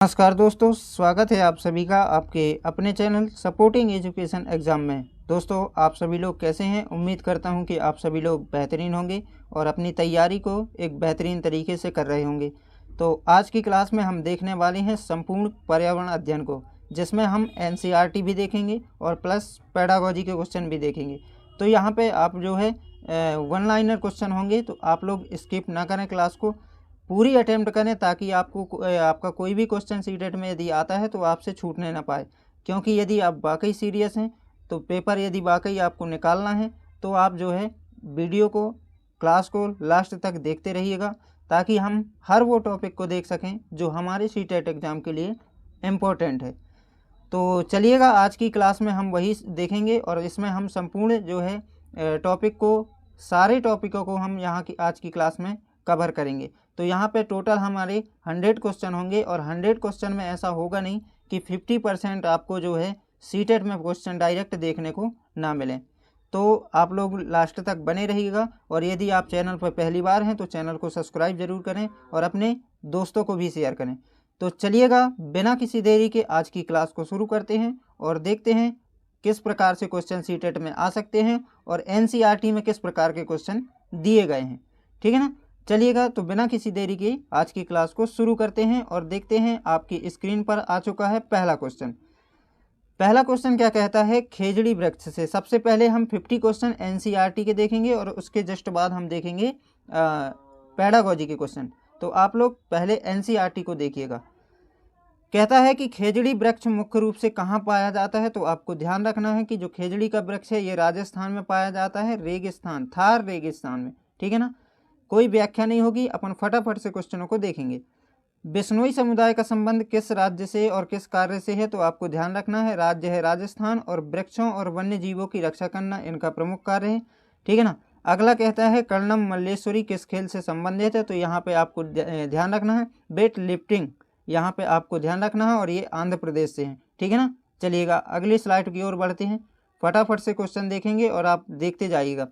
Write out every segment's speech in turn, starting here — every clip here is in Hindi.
नमस्कार दोस्तों, स्वागत है आप सभी का आपके अपने चैनल सपोर्टिंग एजुकेशन एग्ज़ाम में। दोस्तों, आप सभी लोग कैसे हैं? उम्मीद करता हूं कि आप सभी लोग बेहतरीन होंगे और अपनी तैयारी को एक बेहतरीन तरीके से कर रहे होंगे। तो आज की क्लास में हम देखने वाले हैं संपूर्ण पर्यावरण अध्ययन को, जिसमें हम एनसीईआरटी भी देखेंगे और प्लस पेडागोजी के क्वेश्चन भी देखेंगे। तो यहाँ पर आप जो है वन लाइनर क्वेश्चन होंगे, तो आप लोग स्किप ना करें, क्लास को पूरी अटेम्प्ट करें ताकि आपका कोई भी क्वेश्चन सीटेट में यदि आता है तो आपसे छूटने ना पाए। क्योंकि यदि आप वाकई सीरियस हैं तो पेपर यदि वाकई आपको निकालना है तो आप जो है वीडियो को, क्लास को लास्ट तक देखते रहिएगा, ताकि हम हर वो टॉपिक को देख सकें जो हमारे सीटेट एग्ज़ाम के लिए इम्पोर्टेंट है। तो चलिएगा, आज की क्लास में हम वही देखेंगे और इसमें हम संपूर्ण जो है टॉपिक को, सारे टॉपिकों को हम यहाँ की आज की क्लास में कवर करेंगे। तो यहाँ पे टोटल हमारे 100 क्वेश्चन होंगे और 100 क्वेश्चन में ऐसा होगा नहीं कि 50% आपको जो है सीटेट में क्वेश्चन डायरेक्ट देखने को ना मिले। तो आप लोग लास्ट तक बने रहिएगा और यदि आप चैनल पर पहली बार हैं तो चैनल को सब्सक्राइब जरूर करें और अपने दोस्तों को भी शेयर करें। तो चलिएगा, बिना किसी देरी के आज की क्लास को शुरू करते हैं और देखते हैं किस प्रकार से क्वेश्चन सीटेट में आ सकते हैं और एनसीईआरटी में किस प्रकार के क्वेश्चन दिए गए हैं। ठीक है ना? चलिएगा, तो बिना किसी देरी के आज की क्लास को शुरू करते हैं और देखते हैं। आपकी स्क्रीन पर आ चुका है पहला क्वेश्चन। पहला क्वेश्चन क्या कहता है? खेजड़ी वृक्ष से। सबसे पहले हम 50 क्वेश्चन एनसीईआरटी के देखेंगे और उसके जस्ट बाद हम देखेंगे पेडागोजी के क्वेश्चन। तो आप लोग पहले एनसीईआरटी को देखिएगा। कहता है कि खेजड़ी वृक्ष मुख्य रूप से कहाँ पाया जाता है? तो आपको ध्यान रखना है कि जो खेजड़ी का वृक्ष है ये राजस्थान में पाया जाता है, रेगिस्तान, थार रेगिस्तान में। ठीक है ना? कोई व्याख्या नहीं होगी, अपन फटाफट से क्वेश्चनों को देखेंगे। बिश्नोई समुदाय का संबंध किस राज्य से और किस कार्य से है? तो आपको ध्यान रखना है, राज्य है राजस्थान और वृक्षों और वन्य जीवों की रक्षा करना इनका प्रमुख कार्य है। ठीक है ना? अगला कहता है कर्णम मल्लेश्वरी किस खेल से संबंधित है? तो यहाँ पे आपको ध्यान रखना है वेट लिफ्टिंग, यहाँ पे आपको ध्यान रखना है और ये आंध्र प्रदेश से है। ठीक है ना? चलिएगा, अगली स्लाइड की ओर बढ़ते हैं। फटाफट से क्वेश्चन देखेंगे और आप देखते जाइएगा।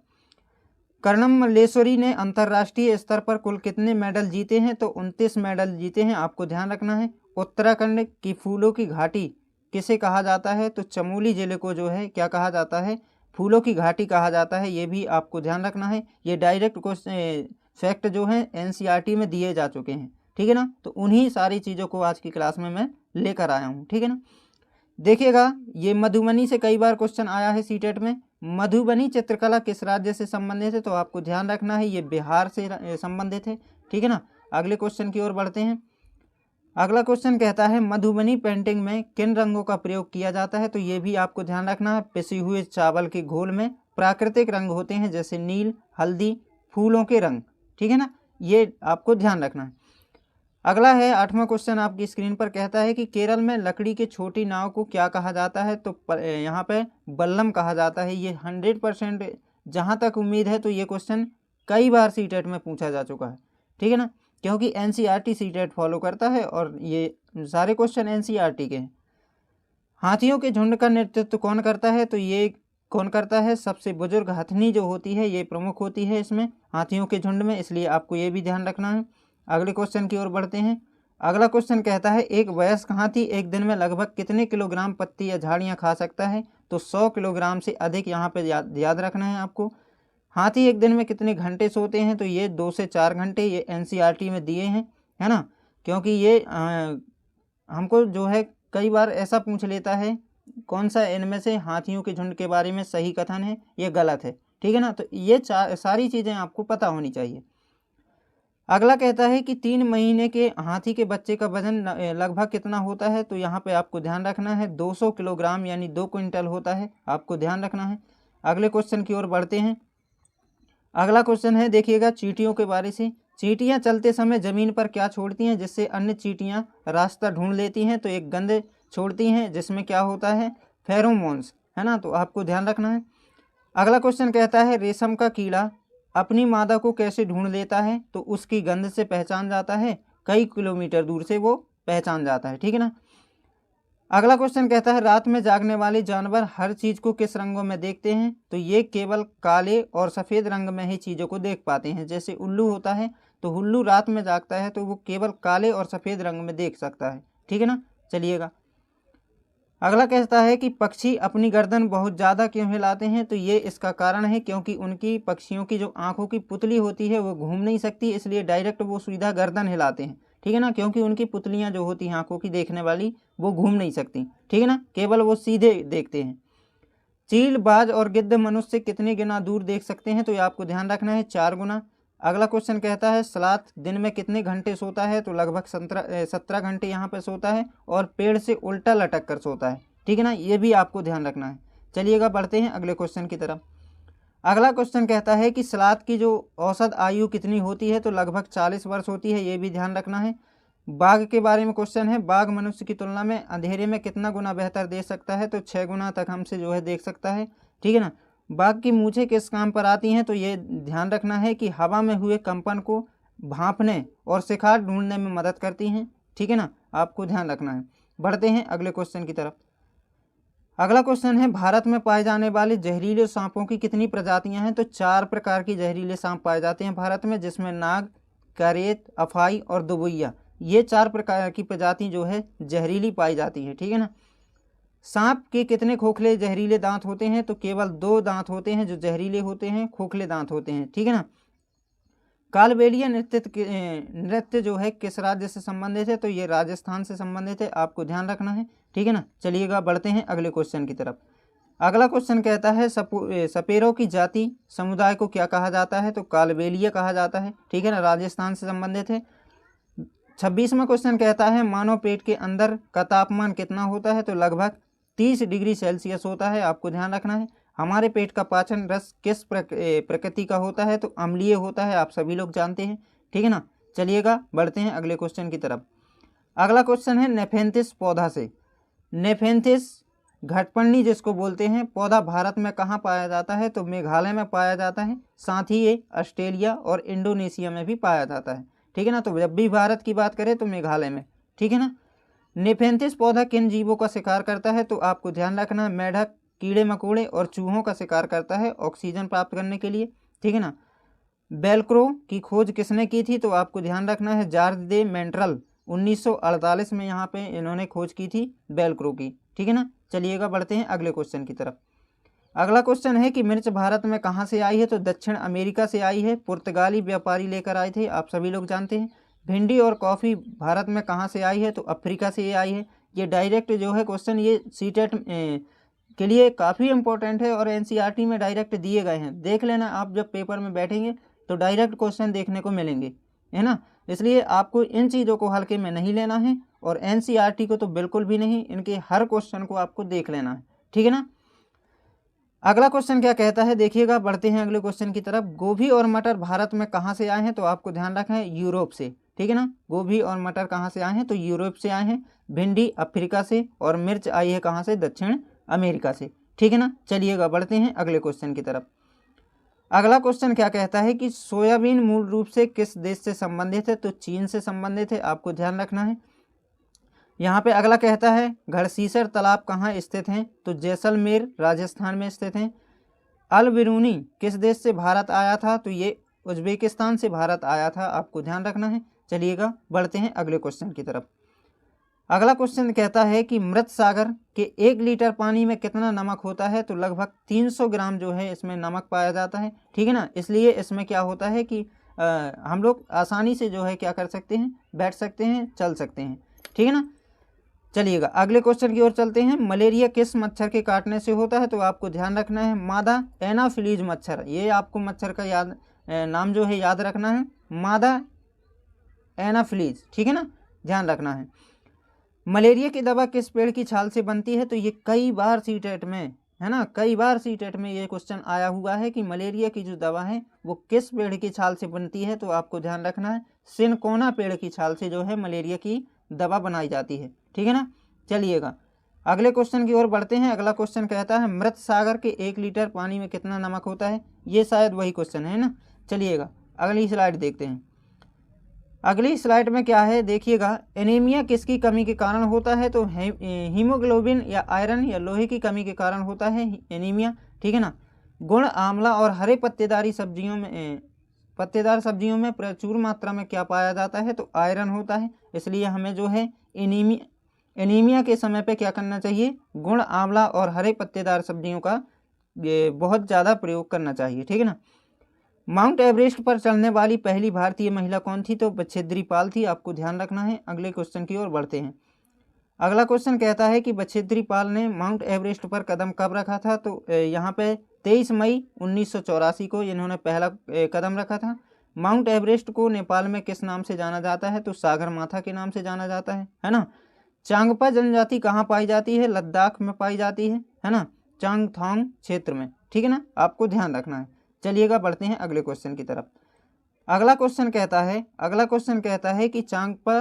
कर्णम मल्लेश्वरी ने अंतर्राष्ट्रीय स्तर पर कुल कितने मेडल जीते हैं? तो 29 मेडल जीते हैं। आपको ध्यान रखना है। उत्तराखंड की फूलों की घाटी किसे कहा जाता है? तो चमोली जिले को जो है क्या कहा जाता है? फूलों की घाटी कहा जाता है। ये भी आपको ध्यान रखना है। ये डायरेक्ट क्वेश्चन फैक्ट जो है एनसीईआरटी में दिए जा चुके हैं। ठीक है ना? तो उन्हीं सारी चीज़ों को आज की क्लास में मैं लेकर आया हूँ। ठीक है ना? देखिएगा, ये मधुबनी से कई बार क्वेश्चन आया है सीटेट में। मधुबनी चित्रकला किस राज्य से संबंधित है? तो आपको ध्यान रखना है ये बिहार से संबंधित है। ठीक है ना? अगले क्वेश्चन की ओर बढ़ते हैं। अगला क्वेश्चन कहता है मधुबनी पेंटिंग में किन रंगों का प्रयोग किया जाता है? तो ये भी आपको ध्यान रखना है। पिसे हुए चावल के घोल में प्राकृतिक रंग होते हैं, जैसे नील, हल्दी, फूलों के रंग। ठीक है ना? ये आपको ध्यान रखना है। अगला है 8वां क्वेश्चन आपकी स्क्रीन पर। कहता है कि केरल में लकड़ी की छोटी नाव को क्या कहा जाता है? तो यहाँ पे बल्लम कहा जाता है। ये 100% जहाँ तक उम्मीद है तो ये क्वेश्चन कई बार सीटेट में पूछा जा चुका है। ठीक है ना? क्योंकि एनसीईआरटी सीटेट फॉलो करता है और ये सारे क्वेश्चन एनसीईआरटी के हैं। हाथियों के झुंड का नेतृत्व कौन करता है? तो ये कौन करता है? सबसे बुजुर्ग हथनी जो होती है ये प्रमुख होती है इसमें, हाथियों के झुंड में, इसलिए आपको ये भी ध्यान रखना है। अगले क्वेश्चन की ओर बढ़ते हैं। अगला क्वेश्चन कहता है एक वयस्क हाथी एक दिन में लगभग कितने किलोग्राम पत्ती या झाड़ियाँ खा सकता है? तो 100 किलोग्राम से अधिक यहाँ पे याद रखना है आपको। हाथी एक दिन में कितने घंटे सोते हैं? तो ये 2 से 4 घंटे, ये एनसीईआरटी में दिए हैं, है ना? क्योंकि ये हमको जो है कई बार ऐसा पूछ लेता है कौन सा इनमें से हाथियों के झुंड के बारे में सही कथन है, ये गलत है। ठीक है ना? तो ये सारी चीज़ें आपको पता होनी चाहिए। अगला कहता है कि 3 महीने के हाथी के बच्चे का वजन लगभग कितना होता है? तो यहाँ पे आपको ध्यान रखना है 200 किलोग्राम यानी 2 क्विंटल होता है। आपको ध्यान रखना है। अगले क्वेश्चन की ओर बढ़ते हैं। अगला क्वेश्चन है, देखिएगा, चींटियों के बारे से। चींटियाँ चलते समय ज़मीन पर क्या छोड़ती हैं जिससे अन्य चींटियाँ रास्ता ढूंढ लेती हैं? तो एक गंध छोड़ती हैं जिसमें क्या होता है? फेरोमोन्स, है ना? तो आपको ध्यान रखना है। अगला क्वेश्चन कहता है रेशम का कीड़ा अपनी मादा को कैसे ढूंढ लेता है? तो उसकी गंध से पहचान जाता है, कई किलोमीटर दूर से वो पहचान जाता है। ठीक है ना? अगला क्वेश्चन कहता है रात में जागने वाले जानवर हर चीज को किस रंगों में देखते हैं? तो ये केवल काले और सफेद रंग में ही चीजों को देख पाते हैं। जैसे उल्लू होता है, तो उल्लू रात में जागता है तो वो केवल काले और सफेद रंग में देख सकता है। ठीक है ना। चलिएगा, अगला कहता है कि पक्षी अपनी गर्दन बहुत ज़्यादा क्यों हिलाते हैं, तो ये इसका कारण है क्योंकि उनकी पक्षियों की जो आंखों की पुतली होती है वो घूम नहीं सकती, इसलिए डायरेक्ट वो सीधा गर्दन हिलाते हैं, ठीक है ना, क्योंकि उनकी पुतलियां जो होती हैं आंखों की देखने वाली वो घूम नहीं सकती, ठीक है ना, केवल वो सीधे देखते हैं। चील, बाज और गिद्ध मनुष्य कितने गुना दूर देख सकते हैं, तो ये आपको ध्यान रखना है, 4 गुना। अगला क्वेश्चन कहता है सलात दिन में कितने घंटे सोता है, तो लगभग 17 घंटे यहाँ पे सोता है और पेड़ से उल्टा लटक कर सोता है, ठीक है ना, ये भी आपको ध्यान रखना है। चलिएगा, बढ़ते हैं अगले क्वेश्चन की तरफ। अगला क्वेश्चन कहता है कि सलात की जो औसत आयु कितनी होती है, तो लगभग 40 वर्ष होती है, ये भी ध्यान रखना है। बाघ के बारे में क्वेश्चन है, बाघ मनुष्य की तुलना में अंधेरे में कितना गुना बेहतर देख सकता है, तो 6 गुना तक हमसे जो है देख सकता है, ठीक है ना। बाघ की मूछें किस काम पर आती हैं, तो ये ध्यान रखना है कि हवा में हुए कंपन को भांपने और शिकार ढूंढने में मदद करती हैं, ठीक है ना, आपको ध्यान रखना है। बढ़ते हैं अगले क्वेश्चन की तरफ। अगला क्वेश्चन है भारत में पाए जाने वाले जहरीले सांपों की कितनी प्रजातियां हैं, तो 4 प्रकार की जहरीले सांप पाए जाते हैं भारत में, जिसमें नाग, करेत, अफाई और दुबैया, ये 4 प्रकार की प्रजाति जो है जहरीली पाई जाती है, ठीक है ना। सांप के कितने खोखले जहरीले दांत होते हैं, तो केवल 2 दांत होते हैं जो जहरीले होते हैं, खोखले दांत होते हैं, ठीक है ना। कालबेलिया नृत्य जो है किस राज्य से संबंधित है, तो ये राजस्थान से संबंधित है, आपको ध्यान रखना है, ठीक है ना। चलिएगा, बढ़ते हैं अगले क्वेश्चन की तरफ। अगला क्वेश्चन कहता है सपेरों की जाति समुदाय को क्या कहा जाता है, तो कालबेलिया कहा जाता है, ठीक है ना, राजस्थान से संबंधित है। 26वां क्वेश्चन कहता है मानव पेट के अंदर का तापमान कितना होता है, तो लगभग 30 डिग्री सेल्सियस होता है, आपको ध्यान रखना है। हमारे पेट का पाचन रस किस प्रकृति का होता है, तो अम्लीय होता है, आप सभी लोग जानते हैं, ठीक है ना। चलिएगा, बढ़ते हैं अगले क्वेश्चन की तरफ। अगला क्वेश्चन है नेफेंथिस पौधा से, नेफेंथिस घटपर्णी जिसको बोलते हैं, पौधा भारत में कहाँ पाया जाता है, तो मेघालय में पाया जाता है, साथ ही ये ऑस्ट्रेलिया और इंडोनेशिया में भी पाया जाता है, ठीक है ना। तो जब भी भारत की बात करें तो मेघालय में, ठीक है ना। नेफेंथिस पौधा किन जीवों का शिकार करता है, तो आपको ध्यान रखना है, मेढक, कीड़े मकोड़े और चूहों का शिकार करता है ऑक्सीजन प्राप्त करने के लिए, ठीक है ना। वेलक्रो की खोज किसने की थी, तो आपको ध्यान रखना है जॉर्ज दे मेंट्रल, 1948 में यहाँ पे इन्होंने खोज की थी वेलक्रो की, ठीक है ना। चलिएगा, बढ़ते हैं अगले क्वेश्चन की तरफ। अगला क्वेश्चन है कि मिर्च भारत में कहाँ से आई है, तो दक्षिण अमेरिका से आई है, पुर्तगाली व्यापारी लेकर आए थे, आप सभी लोग जानते हैं। भिंडी और कॉफ़ी भारत में कहाँ से आई है, तो अफ्रीका से ये आई है। ये डायरेक्ट जो है क्वेश्चन ये सीटेट के लिए काफ़ी इंपॉर्टेंट है और एनसीईआरटी में डायरेक्ट दिए गए हैं, देख लेना आप जब पेपर में बैठेंगे तो डायरेक्ट क्वेश्चन देखने को मिलेंगे, है ना। इसलिए आपको इन चीज़ों को हल्के में नहीं लेना है और एनसीईआरटी को तो बिल्कुल भी नहीं, इनके हर क्वेश्चन को आपको देख लेना है, ठीक है ना। अगला क्वेश्चन क्या कहता है, देखिएगा, बढ़ते हैं अगले क्वेश्चन की तरफ। गोभी और मटर भारत में कहाँ से आए हैं, तो आपको ध्यान रखना है यूरोप से, ठीक है ना। गोभी और मटर कहाँ से आए हैं, तो यूरोप से आए हैं। भिंडी अफ्रीका से और मिर्च आई है कहाँ से, दक्षिण अमेरिका से, ठीक है ना। चलिएगा, बढ़ते हैं अगले क्वेश्चन की तरफ। अगला क्वेश्चन क्या कहता है कि सोयाबीन मूल रूप से किस देश से संबंधित है, तो चीन से संबंधित है, आपको ध्यान रखना है। यहाँ पे अगला कहता है गढ़सीसर तालाब कहाँ स्थित हैं, तो जैसलमेर राजस्थान में स्थित हैं। अल बिरूनी किस देश से भारत आया था, तो ये उज्बेकिस्तान से भारत आया था, आपको ध्यान रखना है। चलिएगा, बढ़ते हैं अगले क्वेश्चन की तरफ। अगला क्वेश्चन कहता है कि मृत सागर के 1 लीटर पानी में कितना नमक होता है, तो लगभग 300 ग्राम जो है इसमें नमक पाया जाता है, ठीक है ना। इसलिए इसमें क्या होता है कि हम लोग आसानी से जो है क्या कर सकते हैं, बैठ सकते हैं, चल सकते हैं, ठीक है ना। चलिएगा, अगले क्वेश्चन की ओर चलते हैं। मलेरिया किस मच्छर के काटने से होता है, तो आपको ध्यान रखना है मादा एनाफिलीज मच्छर, ये आपको मच्छर का नाम जो है याद रखना है, मादा एनाफिलीज, ठीक है ना, ध्यान रखना है। मलेरिया की दवा किस पेड़ की छाल से बनती है, तो ये कई बार सीटेट में, है ना, कई बार सीटेट में ये क्वेश्चन आया हुआ है कि मलेरिया की जो दवा है वो किस पेड़ की छाल से बनती है, तो आपको ध्यान रखना है सिनकोना पेड़ की छाल से जो है मलेरिया की दवा बनाई जाती है, ठीक है ना। चलिएगा, अगले क्वेश्चन की ओर बढ़ते हैं। अगला क्वेश्चन कहता है मृत सागर के 1 लीटर पानी में कितना नमक होता है, ये शायद वही क्वेश्चन है ना। चलिएगा, अगली स्लाइड देखते हैं। अगली स्लाइड में क्या है, देखिएगा, एनीमिया किसकी कमी के कारण होता है, तो हीमोग्लोबिन या आयरन या लोहे की कमी के कारण होता है एनीमिया, ठीक है ना। गुण, आंवला और हरे पत्तेदार सब्जियों में प्रचुर मात्रा में क्या पाया जाता है, तो आयरन होता है, इसलिए हमें जो है एनीमिया के समय पे क्या करना चाहिए, गुड़, आंवला और हरे पत्तेदार सब्जियों का बहुत ज़्यादा प्रयोग करना चाहिए, ठीक है ना। माउंट एवरेस्ट पर चढ़ने वाली पहली भारतीय महिला कौन थी, तो बछेद्री पाल थी, आपको ध्यान रखना है। अगले क्वेश्चन की ओर बढ़ते हैं। अगला क्वेश्चन कहता है कि बछेद्री पाल ने माउंट एवरेस्ट पर कदम कब रखा था, तो यहाँ पे 23 मई 1984 को इन्होंने पहला कदम रखा था। माउंट एवरेस्ट को नेपाल में किस नाम से जाना जाता है, तो सागर माथा के नाम से जाना जाता है ना। चांगपा जनजाति कहाँ पाई जाती है, लद्दाख में पाई जाती है ना, चांगथोंग क्षेत्र में, ठीक है ना, आपको ध्यान रखना है। चलिएगा बढ़ते हैं अगले क्वेश्चन की तरफ। अगला क्वेश्चन कहता है कि चांगपा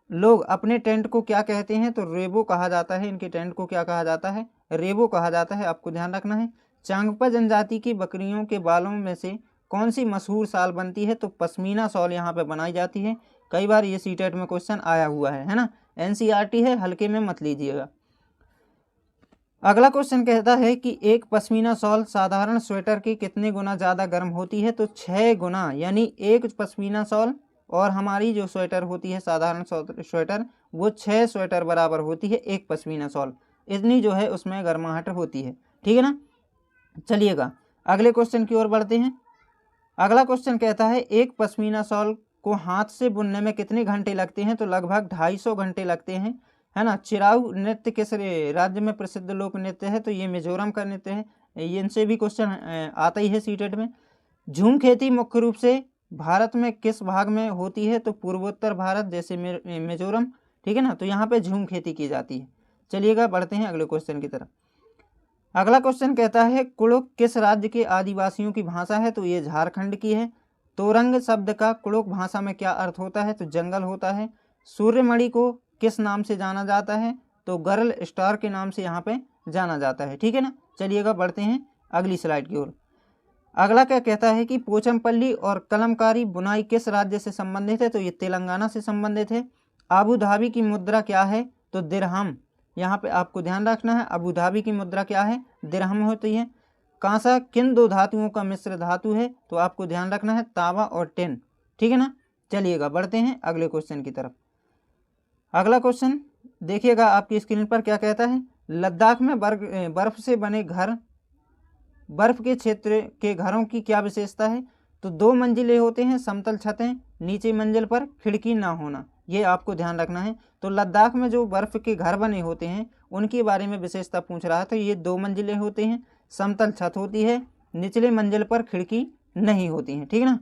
लोग अपने टेंट को क्या कहते हैं, तो रेबो कहा जाता है। इनके टेंट को क्या कहा जाता है, रेबो कहा जाता है, आपको ध्यान रखना है। चांगपा जनजाति की बकरियों के बालों में से कौन सी मशहूर शाल बनती है, तो पश्मीना शॉल यहाँ पे बनाई जाती है। कई बार ये सीटेट में क्वेश्चन आया हुआ है ना, एनसीईआरटी है, हल्के में मत लीजिएगा। अगला क्वेश्चन कहता है कि एक पश्मीना शॉल साधारण स्वेटर के कितने गुना ज़्यादा गर्म होती है, तो 6 गुना, यानी एक पश्मीना शॉल और हमारी जो स्वेटर होती है साधारण स्वेटर, वो 6 स्वेटर बराबर होती है एक पश्मीना शॉल, इतनी जो है उसमें गर्माहट होती है, ठीक है ना। चलिएगा अगले क्वेश्चन की ओर बढ़ते हैं। अगला क्वेश्चन कहता है एक पश्मीना शॉल को हाथ से बुनने में कितने घंटे लगते हैं, तो लगभग 250 घंटे लगते हैं, है ना। चिराऊ नृत्य किस राज्य में प्रसिद्ध लोक नृत्य है, तो ये मिजोरम का नृत्य है, ये इनसे भी क्वेश्चन आता ही है सीटेट में। झूम खेती मुख्य रूप से भारत में किस भाग में होती है, तो पूर्वोत्तर भारत जैसे मिजोरम, ठीक है ना, तो यहाँ पे झूम खेती की जाती है। चलिएगा बढ़ते हैं अगले क्वेश्चन की तरफ। अगला क्वेश्चन कहता है कुड़ुक किस राज्य के आदिवासियों की भाषा है, तो ये झारखंड की है। तोरंग शब्द का कुड़ुक भाषा में क्या अर्थ होता है, तो जंगल होता है। सूर्यमणि को किस नाम से जाना जाता है, तो गर्ल स्टार के नाम से यहाँ पे जाना जाता है, ठीक है ना। चलिएगा बढ़ते हैं अगली स्लाइड की ओर। अगला क्या कहता है कि पोचमपल्ली और कलमकारी बुनाई किस राज्य से संबंधित है, तो ये तेलंगाना से संबंधित है। अबू धाबी की मुद्रा क्या है, तो दिरहम, यहाँ पे आपको ध्यान रखना है, अबू धाबी की मुद्रा क्या है, दिरहम होती है। कांसा किन दो धातुओं का मिश्र धातु है, तो आपको ध्यान रखना है तांबा और टिन, ठीक है ना। चलिएगा बढ़ते हैं अगले क्वेश्चन की तरफ। अगला क्वेश्चन देखिएगा आपकी स्क्रीन पर क्या कहता है, लद्दाख में बर्फ से बने घर, बर्फ के क्षेत्र के घरों की क्या विशेषता है, तो 2 मंजिले होते हैं, समतल छतें, नीचे मंजिल पर खिड़की ना होना, ये आपको ध्यान रखना है। तो लद्दाख में जो बर्फ के घर बने होते हैं उनके बारे में विशेषता पूछ रहा है, तो ये 2 मंजिले होते हैं, समतल छत होती है, निचले मंजिल पर खिड़की नहीं होती है, ठीक है ना।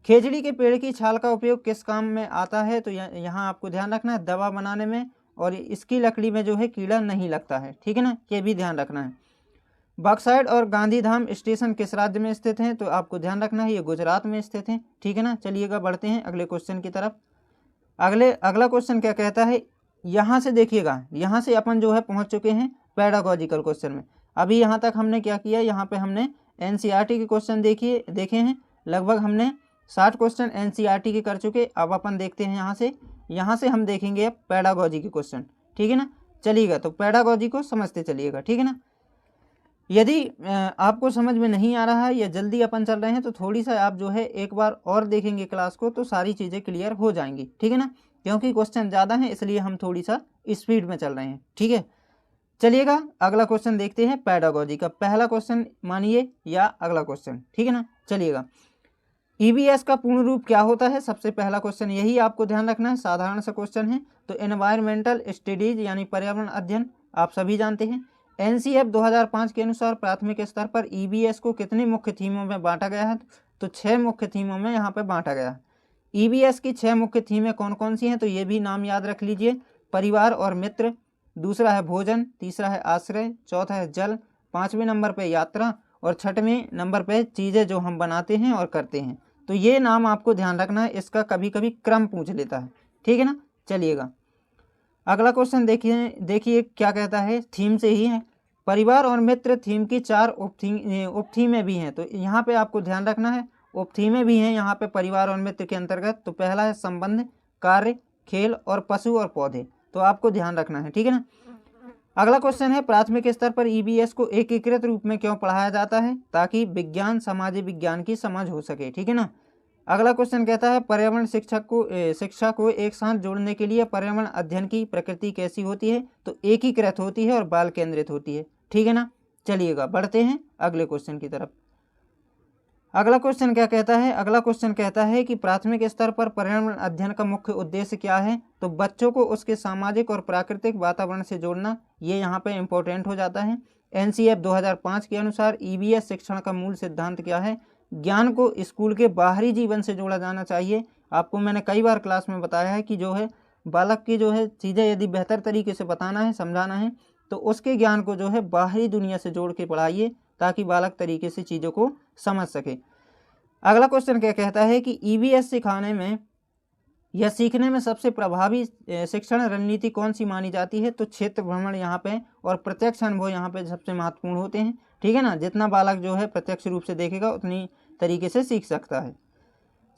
खेजड़ी के पेड़ की छाल का उपयोग किस काम में आता है, तो यहाँ आपको ध्यान रखना है दवा बनाने में, और इसकी लकड़ी में जो है कीड़ा नहीं लगता है, ठीक है ना, ये भी ध्यान रखना है। बक्साइड और गांधीधाम स्टेशन किस राज्य में स्थित हैं, तो आपको ध्यान रखना है ये गुजरात में स्थित हैं, ठीक है ना। चलिएगा बढ़ते हैं अगले क्वेश्चन की तरफ। अगला क्वेश्चन क्या कहता है, यहाँ से देखिएगा, यहाँ से अपन जो है पहुँच चुके हैं पेडागोजिकल क्वेश्चन में। अभी यहाँ तक हमने क्या किया, यहाँ पे हमने एनसीईआरटी के क्वेश्चन देखे हैं, लगभग हमने 60 क्वेश्चन एनसीईआरटी के कर चुके। अब अपन देखते हैं यहाँ से हम देखेंगे अब पेडागोजी के क्वेश्चन, ठीक है ना। चलिएगा तो पेडागोजी को समझते चलिएगा, ठीक है ना। यदि आपको समझ में नहीं आ रहा है या जल्दी अपन चल रहे हैं, तो थोड़ी सा आप जो है एक बार और देखेंगे क्लास को, तो सारी चीज़ें क्लियर हो जाएंगी, ठीक है ना। क्योंकि क्वेश्चन ज़्यादा हैं इसलिए हम थोड़ी सा स्पीड में चल रहे हैं, ठीक है। चलिएगा अगला क्वेश्चन देखते हैं पेडागोजी का। पहला क्वेश्चन मानिए या अगला क्वेश्चन, ठीक है ना। चलिएगा ईबीएस का पूर्ण रूप क्या होता है, सबसे पहला क्वेश्चन यही आपको ध्यान रखना है, साधारण सा क्वेश्चन है। तो एनवायरमेंटल स्टडीज यानी पर्यावरण अध्ययन, आप सभी जानते हैं। एनसीएफ 2005 के अनुसार प्राथमिक स्तर पर ईबीएस को कितने मुख्य थीमों में बांटा गया है, तो 6 मुख्य थीमों में यहाँ पे बांटा गया है। ईबीएस की 6 मुख्य थीमें कौन कौन सी हैं, तो ये भी नाम याद रख लीजिए। परिवार और मित्र, दूसरा है भोजन, तीसरा है आश्रय, चौथा है जल, 5वें नंबर पे यात्रा, और 6वें नंबर पे चीज़ें जो हम बनाते हैं और करते हैं। तो ये नाम आपको ध्यान रखना है, इसका कभी कभी क्रम पूछ लेता है, ठीक है ना। चलिएगा अगला क्वेश्चन देखिए क्या कहता है, थीम से ही है। परिवार और मित्र थीम की 4 उपथीमें भी हैं, तो यहाँ पे आपको ध्यान रखना है, उपथीमें भी हैं यहाँ पे परिवार और मित्र के अंतर्गत। तो पहला है संबंध, कार्य, खेल और पशु और पौधे, तो आपको ध्यान रखना है, ठीक है ना। अगला क्वेश्चन है प्राथमिक स्तर पर ईबीएस को एकीकृत रूप में क्यों पढ़ाया जाता है, ताकि विज्ञान समाज विज्ञान की समझ हो सके, ठीक है ना। अगला क्वेश्चन कहता है पर्यावरण शिक्षा को एक साथ जोड़ने के लिए पर्यावरण अध्ययन की प्रकृति कैसी होती है? तो एकीकृत होती है और बाल केंद्रित होती है, ठीक है ना। चलिएगा बढ़ते हैं अगले क्वेश्चन की तरफ। अगला क्वेश्चन क्या कहता है? अगला क्वेश्चन कहता है कि प्राथमिक स्तर पर पर्यावरण अध्ययन का मुख्य उद्देश्य क्या है? तो बच्चों को उसके सामाजिक और प्राकृतिक वातावरण से जोड़ना, ये यहाँ पे इम्पोर्टेंट हो जाता है। एनसीएफ 2005 के अनुसार ईवीएस शिक्षण का मूल सिद्धांत क्या है? ज्ञान को स्कूल के बाहरी जीवन से जोड़ा जाना चाहिए। आपको मैंने कई बार क्लास में बताया है कि जो है बालक की जो है चीज़ें यदि बेहतर तरीके से बताना है, समझाना है, तो उसके ज्ञान को जो है बाहरी दुनिया से जोड़ के पढ़ाइए ताकि बालक तरीके से चीज़ों को समझ सके। अगला क्वेश्चन क्या कहता है कि ईवीएस सिखाने में या सीखने में सबसे प्रभावी शिक्षण रणनीति कौन सी मानी जाती है? तो क्षेत्र भ्रमण यहाँ पे और प्रत्यक्ष अनुभव यहाँ पे सबसे महत्वपूर्ण होते हैं, ठीक है ना। जितना बालक जो है प्रत्यक्ष रूप से देखेगा उतनी तरीके से सीख सकता है।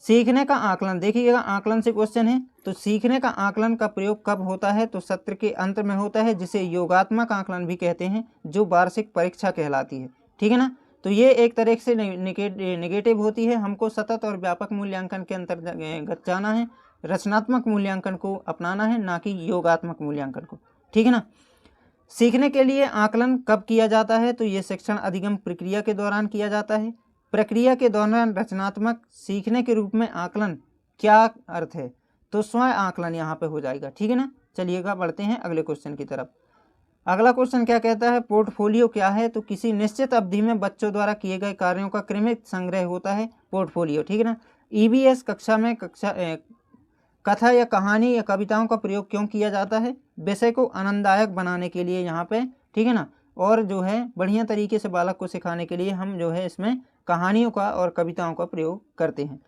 सीखने का आकलन, देखिएगा आकलन से क्वेश्चन है। तो सीखने का आकलन का प्रयोग कब होता है? तो सत्र के अंत में होता है, जिसे योगात्मक आकलन भी कहते हैं, जो वार्षिक परीक्षा कहलाती है, ठीक है ना। तो ये एक तरह से नेगेटिव होती है। हमको सतत और व्यापक मूल्यांकन के अंतर्गत जाना है, रचनात्मक मूल्यांकन को अपनाना है, ना कि योगात्मक मूल्यांकन को, ठीक है ना। सीखने के लिए आकलन कब किया जाता है? तो ये शिक्षण अधिगम प्रक्रिया के दौरान किया जाता है। प्रक्रिया के दौरान रचनात्मक सीखने के रूप में आकलन क्या अर्थ है? तो स्वयं आकलन यहाँ पे हो जाएगा, ठीक है ना। चलिएगा बढ़ते हैं अगले क्वेश्चन की तरफ। अगला क्वेश्चन क्या कहता है? पोर्टफोलियो क्या है? तो किसी निश्चित अवधि में बच्चों द्वारा किए गए कार्यों का क्रमिक संग्रह होता है पोर्टफोलियो, ठीक है ना। ईवीएस कक्षा में कथा या कहानी या कविताओं का प्रयोग क्यों किया जाता है? विषय को आनंददायक बनाने के लिए यहाँ पे, ठीक है ना, और जो है बढ़िया तरीके से बालक को सिखाने के लिए हम जो है इसमें कहानियों का और कविताओं का प्रयोग करते हैं।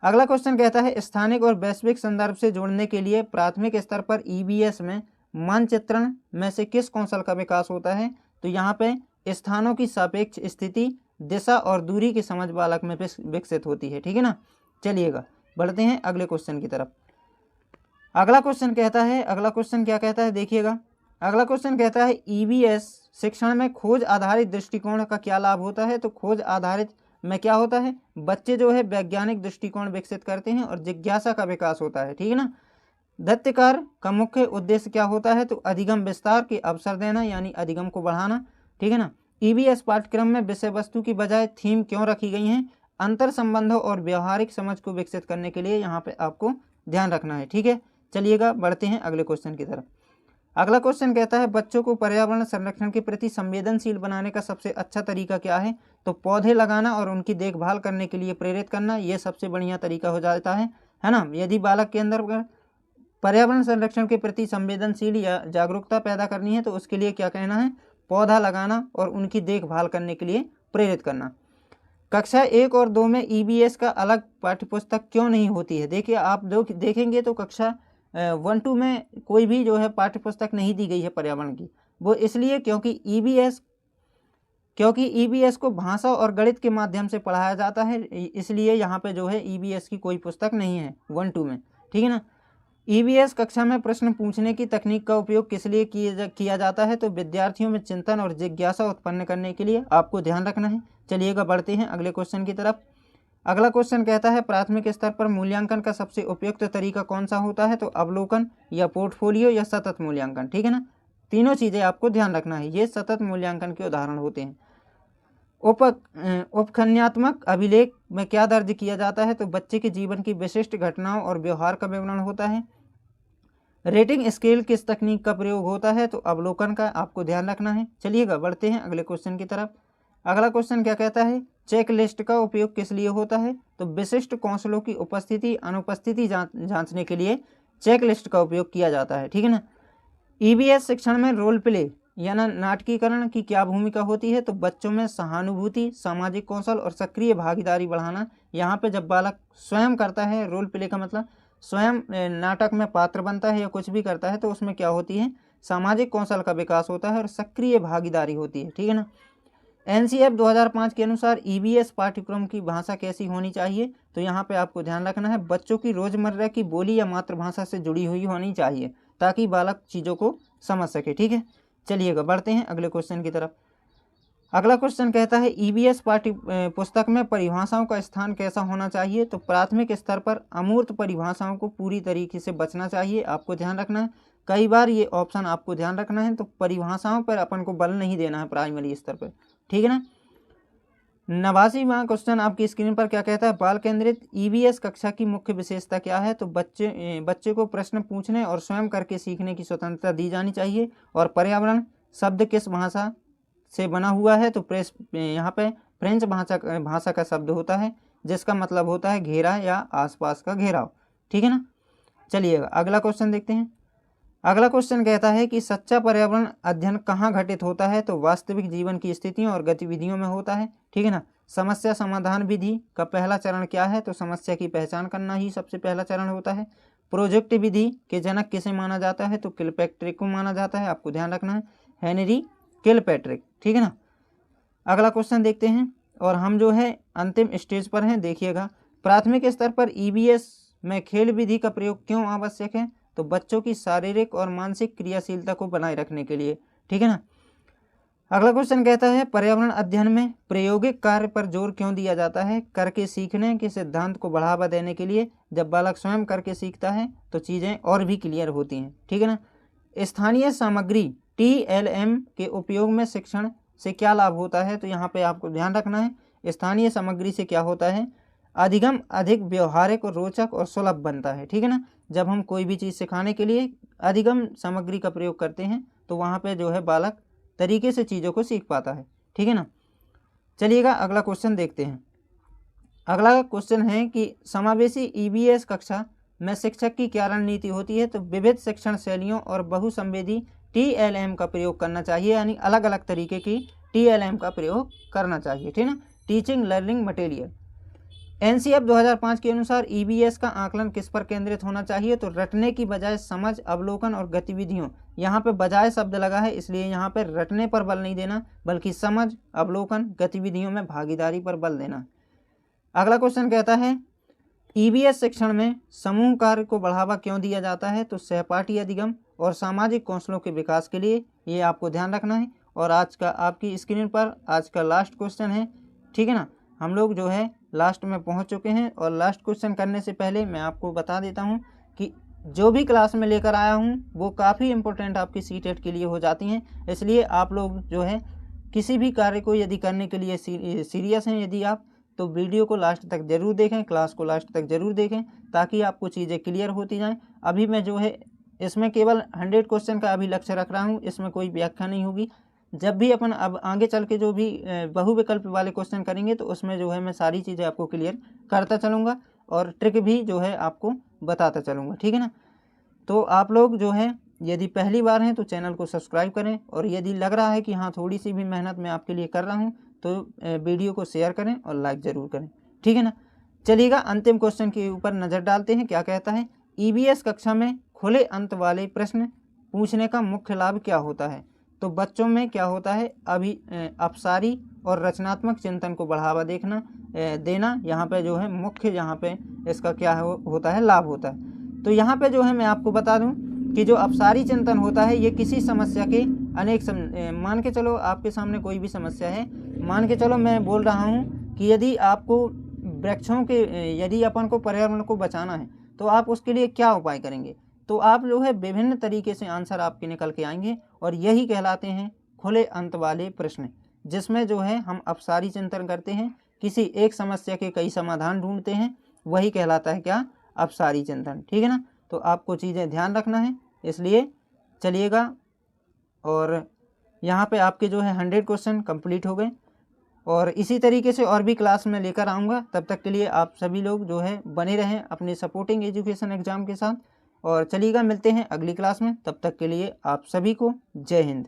अगला क्वेश्चन कहता है स्थानिक और वैश्विक संदर्भ से जोड़ने के लिए प्राथमिक स्तर पर ईवीएस में मानचित्रण में से किस कौशल का विकास होता है? तो यहाँ पे स्थानों की सापेक्ष स्थिति, दिशा और दूरी की समझ बालक में विकसित होती है, ठीक है ना। चलिएगा बढ़ते हैं अगले क्वेश्चन की तरफ। अगला क्वेश्चन कहता है, अगला क्वेश्चन क्या कहता है? देखिएगा अगला क्वेश्चन कहता है ईवीएस शिक्षण में खोज आधारित दृष्टिकोण का क्या लाभ होता है? तो खोज आधारित में क्या होता है? बच्चे जो है वैज्ञानिक दृष्टिकोण विकसित करते हैं और जिज्ञासा का विकास होता है, ठीक है ना। दत्तकार का मुख्य उद्देश्य क्या होता है? तो अधिगम विस्तार के अवसर देना, यानी अधिगम को बढ़ाना, ठीक है ना। ईवीएस पाठ्यक्रम में विषय वस्तु की बजाय थीम क्यों रखी गई हैं? अंतर संबंधों और व्यवहारिक समझ को विकसित करने के लिए यहाँ पे आपको ध्यान रखना है, ठीक है। चलिएगा बढ़ते हैं अगले क्वेश्चन की तरफ। अगला क्वेश्चन कहता है बच्चों को पर्यावरण संरक्षण के प्रति संवेदनशील बनाने का सबसे अच्छा तरीका क्या है? तो पौधे लगाना और उनकी देखभाल करने के लिए प्रेरित करना, ये सबसे बढ़िया तरीका हो जाता है ना। यदि बालक के अंदर पर्यावरण संरक्षण के प्रति संवेदनशील या जागरूकता पैदा करनी है तो उसके लिए क्या कहना है? पौधा लगाना और उनकी देखभाल करने के लिए प्रेरित करना। कक्षा 1 और 2 में ईवीएस का अलग पाठ्यपुस्तक क्यों नहीं होती है? देखिए आप देखेंगे तो कक्षा 1-2 में कोई भी जो है पाठ्यपुस्तक नहीं दी गई है पर्यावरण की। वो इसलिए क्योंकि ईवीएस को भाषा और गणित के माध्यम से पढ़ाया जाता है, इसलिए यहाँ पे जो है ईवीएस की कोई पुस्तक नहीं है 1-2 में, ठीक है ना। ईवीएस कक्षा में प्रश्न पूछने की तकनीक का उपयोग किस लिए किया जाता है? तो विद्यार्थियों में चिंतन और जिज्ञासा उत्पन्न करने के लिए, आपको ध्यान रखना है। चलिएगा बढ़ते हैं अगले क्वेश्चन की तरफ। अगला क्वेश्चन कहता है प्राथमिक स्तर पर मूल्यांकन का सबसे उपयुक्त तरीका कौन सा होता है? तो अवलोकन या पोर्टफोलियो या सतत मूल्यांकन, ठीक है ना। तीनों चीज़ें आपको ध्यान रखना है, ये सतत मूल्यांकन के उदाहरण होते हैं। उपखन्यात्मक अभिलेख में क्या दर्ज किया जाता है? तो बच्चे के जीवन की विशिष्ट घटनाओं और व्यवहार का विवरण होता है। रेटिंग स्केल किस तकनीक का प्रयोग होता है? तो अवलोकन का आपको ध्यान रखना है। चलिएगा बढ़ते हैं अगले क्वेश्चन की तरफ। अगला क्वेश्चन क्या कहता है? चेक लिस्ट का उपयोग किस लिए होता है? तो विशिष्ट कौशलों की उपस्थिति अनुपस्थिति जांचने के लिए चेक लिस्ट का उपयोग किया जाता है, ठीक है ना। ईवीएस शिक्षण में रोल प्ले यानी नाटकीकरण की क्या भूमिका होती है? तो बच्चों में सहानुभूति, सामाजिक कौशल और सक्रिय भागीदारी बढ़ाना। यहाँ पे जब बालक स्वयं करता है, रोल प्ले का मतलब स्वयं नाटक में पात्र बनता है या कुछ भी करता है, तो उसमें क्या होती है? सामाजिक कौशल का विकास होता है और सक्रिय भागीदारी होती है, ठीक है ना। एनसीएफ 2005 के अनुसार ईवीएस पाठ्यक्रम की भाषा कैसी होनी चाहिए? तो यहाँ पे आपको ध्यान रखना है बच्चों की रोजमर्रा की बोली या मातृभाषा से जुड़ी हुई होनी चाहिए ताकि बालक चीज़ों को समझ सके, ठीक है। चलिएगा बढ़ते हैं अगले क्वेश्चन की तरफ। अगला क्वेश्चन कहता है ईवीएस पाठ्य पुस्तक में परिभाषाओं का स्थान कैसा होना चाहिए। तो प्राथमिक स्तर पर अमूर्त परिभाषाओं को पूरी तरीके से बचना चाहिए, आपको ध्यान रखना है। कई बार ये ऑप्शन आपको ध्यान रखना है, तो परिभाषाओं पर अपन को बल नहीं देना है प्राइमरी स्तर पर, ठीक है ना। 89वां क्वेश्चन आपकी स्क्रीन पर क्या कहता है, बाल केंद्रित ईवीएस कक्षा की मुख्य विशेषता क्या है। तो बच्चे को प्रश्न पूछने और स्वयं करके सीखने की स्वतंत्रता दी जानी चाहिए। और पर्यावरण शब्द किस भाषा से बना हुआ है। तो यहाँ पे फ्रेंच भाषा का शब्द होता है, जिसका मतलब होता है घेरा या आसपास का घेराव, ठीक है ना। चलिएगा अगला क्वेश्चन देखते हैं। अगला क्वेश्चन कहता है कि सच्चा पर्यावरण अध्ययन कहाँ घटित होता है। तो वास्तविक जीवन की स्थितियों और गतिविधियों में होता है, ठीक है ना। समस्या समाधान विधि का पहला चरण क्या है। तो समस्या की पहचान करना ही सबसे पहला चरण होता है। प्रोजेक्ट विधि के जनक किसे माना जाता है। तो किलपैट्रिक को माना जाता है, आपको ध्यान रखना है, हेनरी किलपैट्रिक, ठीक है ना। अगला क्वेश्चन देखते हैं और हम जो है अंतिम स्टेज पर हैं, देखिएगा। प्राथमिक स्तर पर ईवीएस में खेल विधि का प्रयोग क्यों आवश्यक है। तो बच्चों की शारीरिक और मानसिक क्रियाशीलता को बनाए रखने के लिए, ठीक है ना। अगला क्वेश्चन कहता है पर्यावरण अध्ययन में प्रायोगिक कार्य पर जोर क्यों दिया जाता है। करके सीखने के सिद्धांत को बढ़ावा देने के लिए। जब बालक स्वयं करके सीखता है तो चीज़ें और भी क्लियर होती हैं, ठीक है ना। स्थानीय सामग्री TLM के उपयोग में शिक्षण से क्या लाभ होता है। तो यहाँ पे आपको ध्यान रखना है, स्थानीय सामग्री से क्या होता है, अधिगम अधिक व्यवहारिक और रोचक और सुलभ बनता है, ठीक है ना। जब हम कोई भी चीज़ सिखाने के लिए अधिगम सामग्री का प्रयोग करते हैं तो वहाँ पे जो है बालक तरीके से चीज़ों को सीख पाता है, ठीक है ना। चलिएगा अगला क्वेश्चन देखते हैं। अगला क्वेश्चन है कि समावेशी ईवीएस कक्षा में शिक्षक की क्या रणनीति होती है। तो विविध शिक्षण शैलियों और बहुसंवेदी TLM का प्रयोग करना चाहिए, यानी अलग अलग तरीके की TLM का प्रयोग करना चाहिए, ठीक है ना। टीचिंग लर्निंग मटेरियल NCF 2005 के अनुसार ईवीएस का आकलन किस पर केंद्रित होना चाहिए। तो रटने की बजाय समझ, अवलोकन और गतिविधियों, यहाँ पे बजाय शब्द लगा है इसलिए यहाँ पे रटने पर बल नहीं देना, बल्कि समझ, अवलोकन, गतिविधियों में भागीदारी पर बल देना। अगला क्वेश्चन कहता है ईवीएस शिक्षण में समूह कार्य को बढ़ावा क्यों दिया जाता है। तो सहपाठी अधिगम और सामाजिक कौशलों के विकास के लिए, ये आपको ध्यान रखना है। और आज का आपकी स्क्रीन पर आज का लास्ट क्वेश्चन है, ठीक है ना। हम लोग जो है लास्ट में पहुंच चुके हैं और लास्ट क्वेश्चन करने से पहले मैं आपको बता देता हूं कि जो भी क्लास में लेकर आया हूं वो काफ़ी इंपॉर्टेंट आपकी सीटेट के लिए हो जाती हैं। इसलिए आप लोग जो है किसी भी कार्य को यदि करने के लिए सीरियस हैं यदि आप, तो वीडियो को लास्ट तक ज़रूर देखें, क्लास को लास्ट तक ज़रूर देखें, ताकि आपको चीज़ें क्लियर होती जाएँ। अभी मैं जो है इसमें केवल 100 क्वेश्चन का अभी लक्ष्य रख रहा हूँ, इसमें कोई व्याख्या नहीं होगी। जब भी अपन अब आगे चल के जो भी बहुविकल्प वाले क्वेश्चन करेंगे तो उसमें जो है मैं सारी चीज़ें आपको क्लियर करता चलूँगा और ट्रिक भी जो है आपको बताता चलूँगा, ठीक है ना। तो आप लोग जो है यदि पहली बार हैं तो चैनल को सब्सक्राइब करें, और यदि लग रहा है कि हाँ थोड़ी सी भी मेहनत मैं आपके लिए कर रहा हूँ तो वीडियो को शेयर करें और लाइक ज़रूर करें, ठीक है ना। चलिएगा अंतिम क्वेश्चन के ऊपर नज़र डालते हैं। क्या कहता है ईवीएस कक्षा में खुले अंत वाले प्रश्न पूछने का मुख्य लाभ क्या होता है। तो बच्चों में क्या होता है, अभी अपसारी और रचनात्मक चिंतन को बढ़ावा देना यहाँ पे जो है मुख्य, यहाँ पे इसका क्या होता है, लाभ होता है। तो यहाँ पे जो है मैं आपको बता दूं कि जो अपसारी चिंतन होता है ये किसी समस्या के अनेक मान के चलो आपके सामने कोई भी समस्या है, मान के चलो मैं बोल रहा हूँ कि यदि आपको वृक्षों के यदि अपन को पर्यावरण को बचाना है तो आप उसके लिए क्या उपाय करेंगे। तो आप जो है विभिन्न तरीके से आंसर आपके निकल के आएंगे, और यही कहलाते हैं खुले अंत वाले प्रश्न, जिसमें जो है हम अपसारी चिंतन करते हैं, किसी एक समस्या के कई समाधान ढूंढते हैं, वही कहलाता है क्या, अपसारी चिंतन, ठीक है ना। तो आपको चीज़ें ध्यान रखना है, इसलिए चलिएगा। और यहाँ पे आपके जो है 100 क्वेश्चन कंप्लीट हो गए, और इसी तरीके से और भी क्लास में लेकर आऊँगा। तब तक के लिए आप सभी लोग जो है बने रहें अपने सपोर्टिंग एजुकेशन एग्ज़ाम के साथ। और चलिएगा मिलते हैं अगली क्लास में, तब तक के लिए आप सभी को जय हिंद।